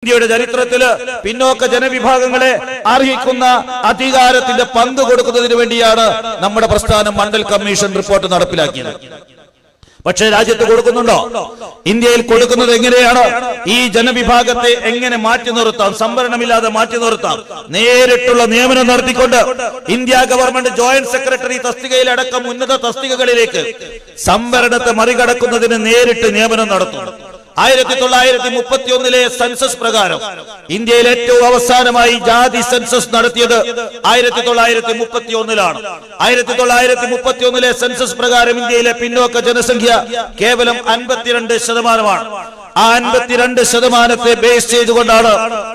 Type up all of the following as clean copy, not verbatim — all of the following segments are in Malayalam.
ഇന്ത്യയുടെ ചരിത്രത്തില് പിന്നോക്ക ജനവിഭാഗങ്ങളെ അർഹിക്കുന്ന അധികാരത്തിന്റെ പങ്ക് കൊടുക്കുന്നതിന് വേണ്ടിയാണ് നമ്മുടെ പ്രസ്ഥാനം മണ്ഡൽ കമ്മീഷൻ റിപ്പോർട്ട് നടപ്പിലാക്കിയത്. പക്ഷേ രാജ്യത്ത് കൊടുക്കുന്നുണ്ടോ? ഇന്ത്യയിൽ കൊടുക്കുന്നത് എങ്ങനെയാണ്? ഈ ജനവിഭാഗത്തെ എങ്ങനെ മാറ്റി നിർത്താം, സംവരണമില്ലാതെ മാറ്റി നിർത്താം? നേരിട്ടുള്ള നിയമനം നടത്തിക്കൊണ്ട് ഇന്ത്യ ഗവൺമെന്റ് ജോയിന്റ് സെക്രട്ടറി തസ്തികയിലടക്കം ഉന്നത തസ്തികകളിലേക്ക് സംവരണത്തെ മറികടക്കുന്നതിന് നേരിട്ട് നിയമനം നടത്തും. 1931 സെൻസസ് പ്രകാരം ഇന്ത്യയിൽ ഏറ്റവും അവസാനമായി ജാതി സെൻസസ് നടത്തിയത് 1931 1931 സെൻസസ് പ്രകാരം ഇന്ത്യയിലെ പിന്നോക്ക ജനസംഖ്യ കേവലം 52%. ആ 52% ബേസ് ചെയ്തുകൊണ്ടാണ്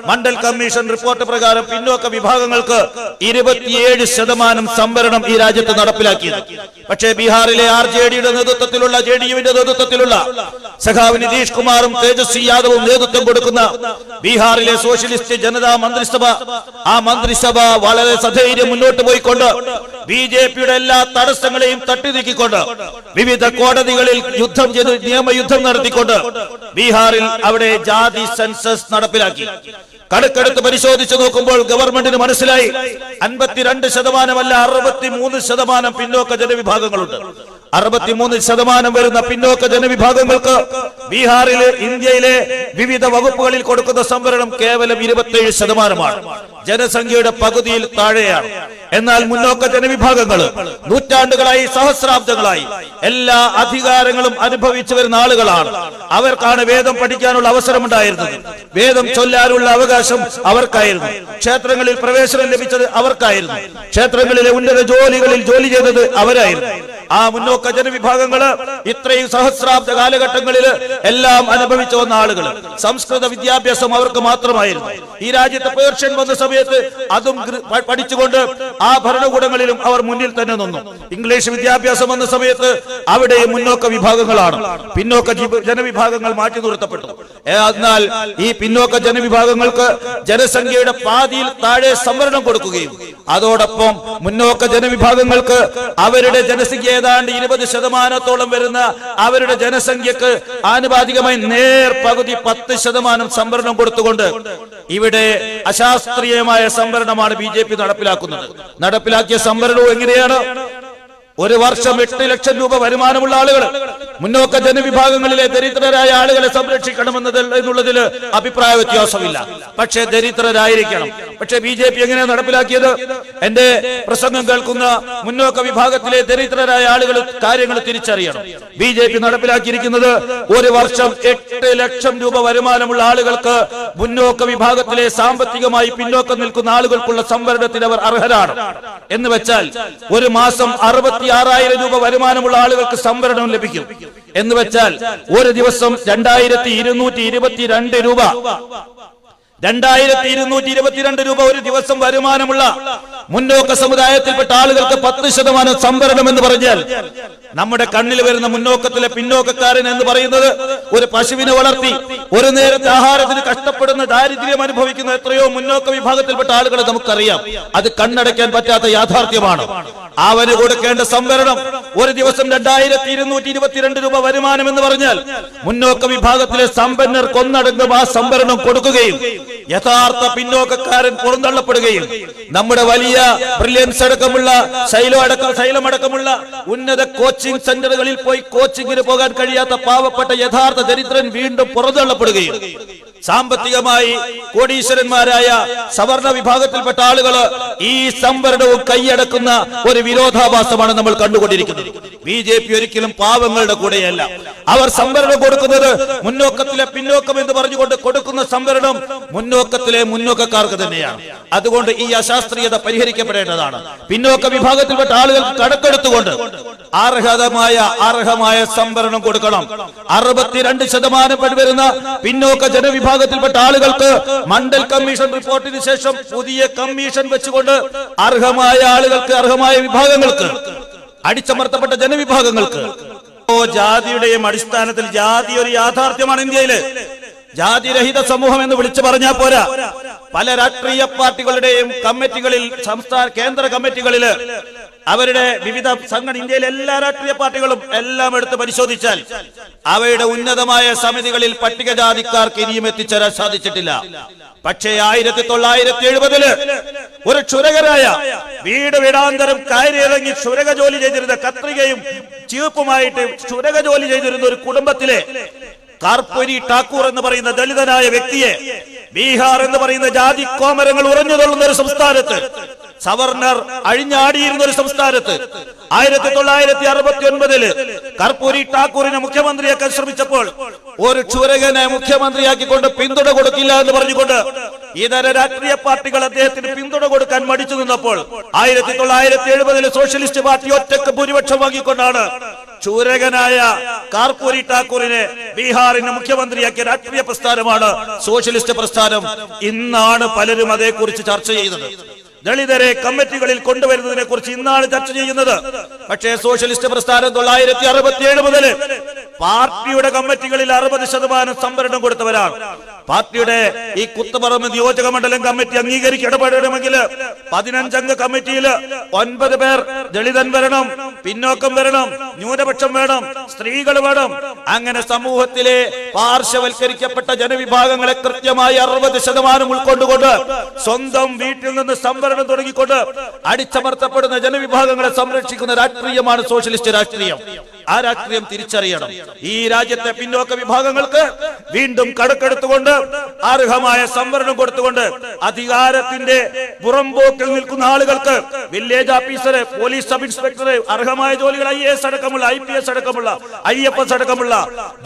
മണ്ഡൽ കമ്മീഷൻ റിപ്പോർട്ട് പ്രകാരം പിന്നോക്ക വിഭാഗങ്ങൾക്ക് 27% സംവരണം ഈ രാജ്യത്ത് നടപ്പിലാക്കിയത്. പക്ഷേ ബീഹാറിലെ RJDയുടെ നേതൃത്വത്തിലുള്ള JDUവിന്റെ നേതൃത്വത്തിലുള്ള സഖാവ് നിതീഷ് കുമാറും തേജസ്വി യാദവും നേതൃത്വം കൊടുക്കുന്ന ബീഹാറിലെ സോഷ്യലിസ്റ്റ് ജനതാ മന്ത്രിസഭ, ആ മന്ത്രിസഭ വളരെ സധൈര്യം മുന്നോട്ട് പോയിക്കൊണ്ട് BJPയുടെ എല്ലാ തടസ്സങ്ങളെയും തട്ടിനീക്കിക്കൊണ്ട് വിവിധ കോടതികളിൽ യുദ്ധം ചെയ്ത് നിയമയുദ്ധം നടത്തിക്കൊണ്ട് ബീഹാറിൽ അവിടെ ജാതി സെൻസസ് നടപ്പിലാക്കി. കണക്കെടുത്ത് പരിശോധിച്ചു നോക്കുമ്പോൾ ഗവൺമെന്റിന് മനസ്സിലായി 52% അല്ല 63% പിന്നോക്ക ജനവിഭാഗങ്ങളുണ്ട്. 63% വരുന്ന പിന്നോക്ക ജനവിഭാഗങ്ങൾക്ക് ബീഹാറിലെ ഇന്ത്യയിലെ വിവിധ വകുപ്പുകളിൽ കൊടുക്കുന്ന സംവരണം കേവലം 27%. ജനസംഖ്യയുടെ പകുതിയിൽ താഴെയാണ്. എന്നാൽ മുന്നോക്ക ജനവിഭാഗങ്ങൾ നൂറ്റാണ്ടുകളായി, സഹസ്രാബ്ദങ്ങളായി എല്ലാ അധികാരങ്ങളും അനുഭവിച്ചു വരുന്ന ആളുകളാണ്. അവർക്കാണ് വേദം പഠിക്കാനുള്ള അവസരമുണ്ടായിരുന്നത്, വേദം ചൊല്ലാനുള്ള അവകാശം അവർക്കായിരുന്നു, ക്ഷേത്രങ്ങളിൽ പ്രവേശനം ലഭിച്ചത് അവർക്കായിരുന്നു, ക്ഷേത്രങ്ങളിലെ ഉന്നത ജോലികളിൽ ജോലി ചെയ്തത് അവരായിരുന്നു. ആ മുന്നോക്ക ജനവിഭാഗങ്ങള് ഇത്രയും സഹസ്രാബ്ദ കാലഘട്ടങ്ങളിൽ എല്ലാം അനുഭവിച്ചു വന്ന ആളുകൾ. സംസ്കൃത വിദ്യാഭ്യാസം അവർക്ക് മാത്രമായിരുന്നു. ഈ രാജ്യത്ത് പേർഷ്യൻ വന്ന സമയത്ത് അതും പഠിച്ചുകൊണ്ട് ആ ഭരണകൂടങ്ങളിലും അവർ മുന്നിൽ തന്നെ നിന്നു. ഇംഗ്ലീഷ് വിദ്യാഭ്യാസം വന്ന സമയത്ത് അവിടെയും മുന്നോക്ക വിഭാഗങ്ങളാണ്. പിന്നോക്ക ജനവിഭാഗങ്ങൾ മാറ്റി നിർത്തപ്പെട്ടു. എന്നാൽ ഈ പിന്നോക്ക ജനവിഭാഗങ്ങൾക്ക് ജനസംഖ്യയുടെ പാതിയിൽ താഴെ സംവരണം കൊടുക്കുകയും അതോടൊപ്പം മുന്നോക്ക ജനവിഭാഗങ്ങൾക്ക് അവരുടെ ജനസംഖ്യ ഏതാണ്ട് 20% വരുന്ന അവരുടെ ജനസംഖ്യക്ക് ആനുപാതികമായി നേർ പകുതി 10% സംവരണം കൊടുത്തുകൊണ്ട് ഇവിടെ അശാസ്ത്രീയമായ സംവരണമാണ് BJP നടപ്പിലാക്കുന്നത്. നടപ്പിലാക്കിയ സംവരണവും എങ്ങനെയാണ്? ഒരു വർഷം 8 ലക്ഷം രൂപ വരുമാനമുള്ള ആളുകൾ, മുന്നോക്ക ജനവിഭാഗങ്ങളിലെ ദരിദ്രരായ ആളുകളെ സംരക്ഷിക്കണമെന്നുള്ളതിൽ അഭിപ്രായ വ്യത്യാസമില്ല. പക്ഷേ ദരിദ്രരായിരിക്കണം. പക്ഷേ BJP എങ്ങനെയാണ് നടപ്പിലാക്കിയത്? എന്റെ പ്രസംഗം കേൾക്കുന്ന മുന്നോക്ക വിഭാഗത്തിലെ ദരിദ്രരായ ആളുകൾ കാര്യങ്ങൾ തിരിച്ചറിയണം. BJP നടപ്പിലാക്കിയിരിക്കുന്നത് ഒരു വർഷം 8 ലക്ഷം രൂപ വരുമാനമുള്ള ആളുകൾക്ക്, മുന്നോക്ക വിഭാഗത്തിലെ സാമ്പത്തികമായി പിന്നോക്കം നിൽക്കുന്ന ആളുകൾക്കുള്ള സംവരണത്തിന് അവർ അർഹരാണ്. എന്ന് വെച്ചാൽ ഒരു മാസം 66,000 രൂപ വരുമാനമുള്ള ആളുകൾക്ക് സംവരണം ലഭിക്കും. എന്ന് വെച്ചാൽ ഒരു ദിവസം 2222 രൂപ 2222 രൂപ ഒരു ദിവസം വരുമാനമുള്ള മുന്നോക്ക സമുദായത്തിൽപ്പെട്ട ആളുകൾക്ക് 10% സംവരണം എന്ന് പറഞ്ഞാൽ നമ്മുടെ കണ്ണിൽ വരുന്ന മുന്നോക്കത്തിലെ പിന്നോക്കക്കാരൻ എന്ന് പറയുന്നത് ഒരു പശുവിനെ വളർത്തി ഒരു നേരത്തെ ആഹാരത്തിന് കഷ്ടപ്പെടുന്ന, ദാരിദ്ര്യം അനുഭവിക്കുന്ന എത്രയോ മുന്നോക്ക വിഭാഗത്തിൽപ്പെട്ട ആളുകളെ നമുക്കറിയാം. അത് കണ്ണടയ്ക്കാൻ പറ്റാത്ത യാഥാർത്ഥ്യമാണ്. അവന് കൊടുക്കേണ്ട സംവരണം ഒരു ദിവസം 2222 രൂപ വരുമാനം എന്ന് പറഞ്ഞാൽ മുന്നോക്ക വിഭാഗത്തിലെ സമ്പന്നർക്ക് ഒന്നടങ്കം ആ സംവരണം കൊടുക്കുകയും യഥാർത്ഥ പിന്നോക്കക്കാരൻ പുറന്തള്ളപ്പെടുകയും നമ്മുടെ വലിയ ബ്രില്യൻസ് അടക്കമുള്ള ശൈലമടക്കമുള്ള ഉന്നത കോച്ചിംഗ് സെന്ററുകളിൽ പോയി കോച്ചിങ്ങിന് പോകാൻ കഴിയാത്ത പാവപ്പെട്ട യഥാർത്ഥ ദരിദ്രൻ വീണ്ടും പുറന്തള്ളപ്പെടുകയും സാമ്പത്തികമായി കോടീശ്വരന്മാരായ സവർണ വിഭാഗത്തിൽപ്പെട്ട ആളുകൾ ഈ സംവരണവും കൈയടക്കുന്ന ഒരു വിരോധാഭാസമാണ് നമ്മൾ കണ്ടുകൊണ്ടിരിക്കുന്നത്. BJP ഒരിക്കലും പാവങ്ങളുടെ കൂടെയല്ല. അവർ സംവരണം കൊടുക്കുന്നത് മുന്നോക്കത്തിലെ പിന്നോക്കം എന്ന് പറഞ്ഞുകൊണ്ട് കൊടുക്കുന്ന സംവരണം മുന്നോക്കത്തിലെ മുന്നോക്കക്കാർക്ക് തന്നെയാണ്. അതുകൊണ്ട് ഈ അശാസ്ത്രീയത പരിഹരിക്കപ്പെടേണ്ടതാണ്. പിന്നോക്ക വിഭാഗത്തിൽപ്പെട്ട ആളുകൾക്ക് കണക്കെടുത്തുകൊണ്ട് അർഹമായ സംവരണം കൊടുക്കണം. 62% വരുന്ന പിന്നോക്ക ജനവിഭാഗത്തിൽപ്പെട്ട ആളുകൾക്ക് മണ്ഡൽ കമ്മീഷൻ റിപ്പോർട്ടിന് ശേഷം പുതിയ കമ്മീഷൻ വെച്ചുകൊണ്ട് അർഹമായ ആളുകൾക്ക്, അർഹമായ വിഭാഗങ്ങൾക്ക്, അടിച്ചമർത്തപ്പെട്ട ജനവിഭാഗങ്ങൾക്ക് ജാതിയുടെയും അടിസ്ഥാനത്തിൽ ജാതി ഒരു യാഥാർത്ഥ്യമാണ് ഇന്ത്യയില്. ജാതിരഹിത സമൂഹം എന്ന് വിളിച്ചു പറഞ്ഞാൽ പോരാ. പല രാഷ്ട്രീയ പാർട്ടികളുടെയും കമ്മിറ്റികളിൽ, സംസ്ഥാന കേന്ദ്ര കമ്മിറ്റികളില് അവരുടെ വിവിധ സംഘടന, ഇന്ത്യയിലെ എല്ലാ രാഷ്ട്രീയ പാർട്ടികളും എല്ലാം എടുത്ത് പരിശോധിച്ചാൽ അവയുടെ ഉന്നതമായ സമിതികളിൽ പട്ടികജാതിക്കാർക്ക് ഇനിയും എത്തിച്ചേരാൻ സാധിച്ചിട്ടില്ല. പക്ഷേ 1970 ഒരു ക്ഷുരകരായ വീട് വീടാന്തരം കയറിയിറങ്ങി ക്ഷുരക ജോലി ചെയ്തിരുന്ന, കത്രികയും ചീപ്പുമായിട്ട് ക്ഷുരക ജോലി ചെയ്തിരുന്ന ഒരു കുടുംബത്തിലെ കർപ്പൂരി ഠാക്കൂർ എന്ന് പറയുന്ന ദളിതനായ വ്യക്തിയെ ബീഹാർ എന്ന് പറയുന്ന ജാതി കോമരങ്ങൾ ഉറഞ്ഞു തള്ളുന്ന ഒരു സംസ്ഥാനത്ത്, സവർണർ അഴിഞ്ഞാടിയിരുന്ന ഒരു സംസ്ഥാനത്ത് 1969 കർപ്പൂരി ഠാക്കൂറിനെ മുഖ്യമന്ത്രിയാക്കാൻ ശ്രമിച്ചപ്പോൾ ഒരു ക്ഷുരകനെ മുഖ്യമന്ത്രിയാക്കിക്കൊണ്ട് പിന്തുണ കൊടുക്കില്ല എന്ന് പറഞ്ഞുകൊണ്ട് ഇതര രാഷ്ട്രീയ പാർട്ടികൾ അദ്ദേഹത്തിന് പിന്തുണ കൊടുക്കാൻ മടിച്ചു നിന്നപ്പോൾ 1970 സോഷ്യലിസ്റ്റ് പാർട്ടി ഒറ്റക്ക് ഭൂരിപക്ഷം വാങ്ങിക്കൊണ്ടാണ് ക്ഷുരകനായ കർപ്പൂരി ഠാക്കൂറിനെ ബീഹാറിന് മുഖ്യമന്ത്രിയാക്കിയ രാഷ്ട്രീയ പ്രസ്ഥാനമാണ് സോഷ്യലിസ്റ്റ് പ്രസ്ഥാനം. ഇന്നാണ് പലരും അതേക്കുറിച്ച് ചർച്ച ചെയ്യുന്നത്. ദളിതരെ കമ്മിറ്റികളിൽ കൊണ്ടുവരുന്നതിനെ കുറിച്ച് ഇന്നാണ് ചർച്ച ചെയ്യുന്നത്. പക്ഷേ സോഷ്യലിസ്റ്റ് പ്രസ്ഥാനം 1967 മുതൽ പാർട്ടിയുടെ കമ്മിറ്റികളിൽ 60% സംവരണം കൊടുത്തവരാണ്. പാർട്ടിയുടെ ഈ കുത്തുപറമ്പ് നിയോജക മണ്ഡലം കമ്മിറ്റി അംഗീകരിച്ച് ഇടപെടണമെങ്കിൽ 15 അംഗ കമ്മിറ്റിയിൽ 9 പേർ ദളിതൻ വരണം, പിന്നോക്കം വരണം, ന്യൂനപക്ഷം വേണം, സ്ത്രീകൾ വേണം. അങ്ങനെ സമൂഹത്തിലെ പാർശ്വവൽക്കരിക്കപ്പെട്ട ജനവിഭാഗങ്ങളെ കൃത്യമായി 60% ഉൾക്കൊണ്ടുകൊണ്ട് സ്വന്തം വീട്ടിൽ നിന്ന് സംവരണം തുടങ്ങിക്കൊണ്ട് അടിച്ചമർത്തപ്പെടുന്ന ജനവിഭാഗങ്ങളെ സംരക്ഷിക്കുന്ന രാഷ്ട്രീയമാണ് സോഷ്യലിസ്റ്റ് രാഷ്ട്രീയം. ആ രാഷ്ട്രീയം തിരിച്ചറിയണം. ഈ രാജ്യത്തെ പിന്നോക്ക വിഭാഗങ്ങൾക്ക് വീണ്ടും കടക്കെടുത്തുകൊണ്ട് അർഹമായ സംവരണം കൊടുത്തുകൊണ്ട് അധികാരത്തിന്റെ പുറംപോക്കിൽ നിൽക്കുന്ന ആളുകൾക്ക് വില്ലേജ് ഓഫീസറെ, പോലീസ് സബ് ഇൻസ്പെക്ടറെ, അർഹമായ ജോലികൾ IAS അടക്കമുള്ള, IPS അടക്കമുള്ള, IFS അടക്കമുള്ള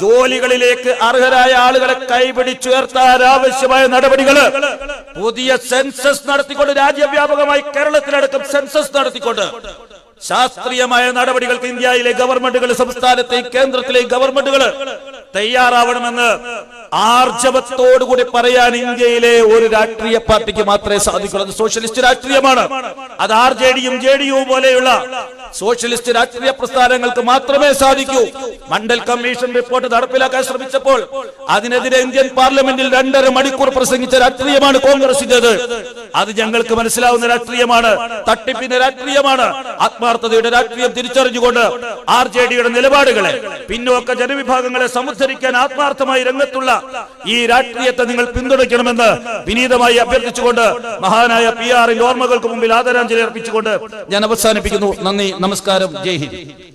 ജോലികളിലേക്ക് അർഹരായ ആളുകളെ കൈപിടിച്ചുയർത്താൻ ആവശ്യമായ നടപടികൾ പുതിയ സെൻസസ് നടത്തിക്കൊണ്ട്, രാജ്യവ്യാപകമായി കേരളത്തിലടക്കം സെൻസസ് നടത്തിക്കൊണ്ട് ശാസ്ത്രീയമായ നടപടികൾക്ക് ഇന്ത്യയിലെ ഗവൺമെന്റുകൾ, സംസ്ഥാനത്തെയും കേന്ദ്രത്തിലെയും ഗവൺമെന്റുകൾ തയ്യാറാവണമെന്ന് ആർജവത്തോടുകൂടി പറയാൻ ഇന്ത്യയിലെ ഒരു രാഷ്ട്രീയ പാർട്ടിക്ക് മാത്രമേ സാധിക്കുള്ളൂ. അത് സോഷ്യലിസ്റ്റ് രാഷ്ട്രീയമാണ്. അത് RJD-യും JDU-യും പോലെയുള്ള സോഷ്യലിസ്റ്റ് രാഷ്ട്രീയ പ്രസ്ഥാനങ്ങൾക്ക് മാത്രമേ സാധിക്കൂ. മണ്ഡൽ കമ്മീഷൻ റിപ്പോർട്ട് നടപ്പിലാക്കാൻ ശ്രമിച്ചപ്പോൾ അതിനെതിരെ ഇന്ത്യൻ പാർലമെന്റിൽ 2.5 മണിക്കൂർ പ്രസംഗിച്ച രാഷ്ട്രീയമാണ് കോൺഗ്രസിന്റേത്. അത് ഞങ്ങൾക്ക് മനസ്സിലാവുന്ന രാഷ്ട്രീയമാണ്, തട്ടിപ്പിന്റെ രാഷ്ട്രീയമാണ്. ആത്മാർത്ഥതയുടെ രാഷ്ട്രീയം തിരിച്ചറിഞ്ഞുകൊണ്ട് RJD-യുടെ നിലപാടുകളെ, പിന്നോക്ക ജനവിഭാഗങ്ങളെ സമുദ്ധരിക്കാൻ ആത്മാർത്ഥമായി രംഗത്തുള്ള ഈ രാഷ്ട്രീയത്തെ നിങ്ങൾ പിന്തുണയ്ക്കണമെന്ന് വിനീതമായി അഭ്യർത്ഥിച്ചുകൊണ്ട് മഹാനായ PR-ന്റെ ഓർമ്മകൾക്ക് മുമ്പിൽ ആദരാഞ്ജലി അർപ്പിച്ചുകൊണ്ട് ഞാൻ അവസാനിപ്പിക്കുന്നു. നന്ദി, നമസ്കാരം, ജയ് ഹിന്ദ്.